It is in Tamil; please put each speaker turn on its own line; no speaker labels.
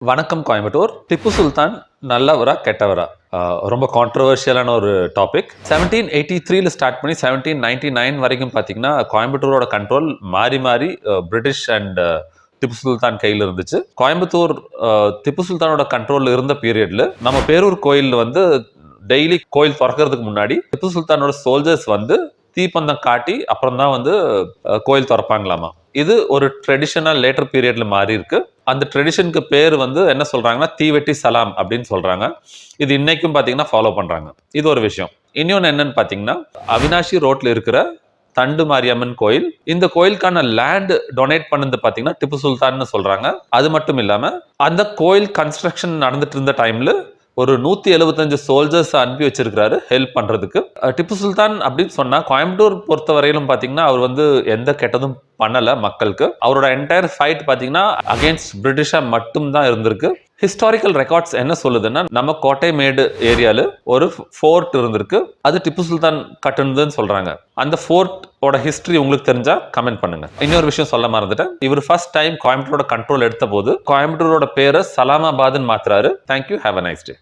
வணக்கம் கோயம்புத்தூர். திப்பு சுல்தான் நல்லவரா கெட்டவரா? ரொம்ப கான்ட்ரவர்ஷியலான ஒரு டாபிக். 1783ல ஸ்டார்ட் பண்ணி 1799 வரைக்கும் பார்த்தீங்கன்னா கோயம்புத்தூரோட கண்ட்ரோல் மாறி மாறி பிரிட்டிஷ் அண்ட் திப்பு சுல்தான் கையில் இருந்துச்சு. கோயம்புத்தூர் திப்பு சுல்தானோட கண்ட்ரோல் இருந்த பீரியட்ல நம்ம பேரூர் கோயில் வந்து டெய்லி கோயில் திறக்கிறதுக்கு முன்னாடி திப்பு சுல்தானோட சோல்ஜர்ஸ் வந்து தீப்பந்தம் காட்டி அப்புறம் தான் வந்து கோயில் திறப்பாங்களாமா. இது ஒரு ட்ரெடிஷனல் லேட்டர் பீரியட்ல மாறி இருக்கு. அந்த ட்ரெடிஷனுக்கு பேர் வந்து என்ன சொல்றாங்கன்னா தீவெட்டி சலாம் அப்படின்னு சொல்றாங்க. இது இன்னைக்கும் பாத்தீங்கன்னா ஃபாலோ பண்றாங்க. இது ஒரு விஷயம். இன்னொன்னு என்னன்னு பாத்தீங்கன்னா அவினாஷி ரோட்ல இருக்கிற தண்டு மாரியம்மன் கோயில். இந்த கோயிலுக்கான லேண்ட் டொனேட் பண்ணது பாத்தீங்கன்னா திப்பு சுல்தான் சொல்றாங்க. அது மட்டும் இல்லாம அந்த கோயில் கன்ஸ்ட்ரக்ஷன் நடந்துட்டு இருந்த டைம்ல ஒரு 175 சோல்ஜர்ஸ் அனுப்பி வச்சிருக்காரு ஹெல்ப் பண்றதுக்கு. திப்பு சுல்தான் அப்படின்னு சொன்னா கோயம்புத்தூர் பொறுத்த வரையிலும் பாத்தீங்கன்னா அவர் வந்து எந்த கெட்டதும் பண்ணல மக்களுக்கு. அவரோட என்டையர் ஃபைட் பாத்தீங்கன்னா அகைன்ஸ்ட் பிரிட்டிஷா மட்டும் தான் இருந்திருக்கு. ஹிஸ்டாரிக்கல் ரெக்கார்ட்ஸ் என்ன சொல்லுதுன்னா நம்ம கோட்டைமேடு ஏரியால ஒரு ஃபோர்ட் இருந்திருக்கு. அது திப்பு சுல்தான் கட்டுனதுன்னு சொல்றாங்க. அந்த ஃபோர்ட்டோட ஹிஸ்டரி உங்களுக்கு தெரிஞ்சா கமெண்ட் பண்ணுங்க. இன்னொரு விஷயம் சொல்ல மறந்துட்டேன். இவர் ஃபர்ஸ்ட் டைம் கோயம்புத்தூரோட கண்ட்ரோல் எடுத்த போது கோயம்புத்தூரோட பேரை சலாமாபாத்னு மாத்துறாரு. Thank you. Have a nice day.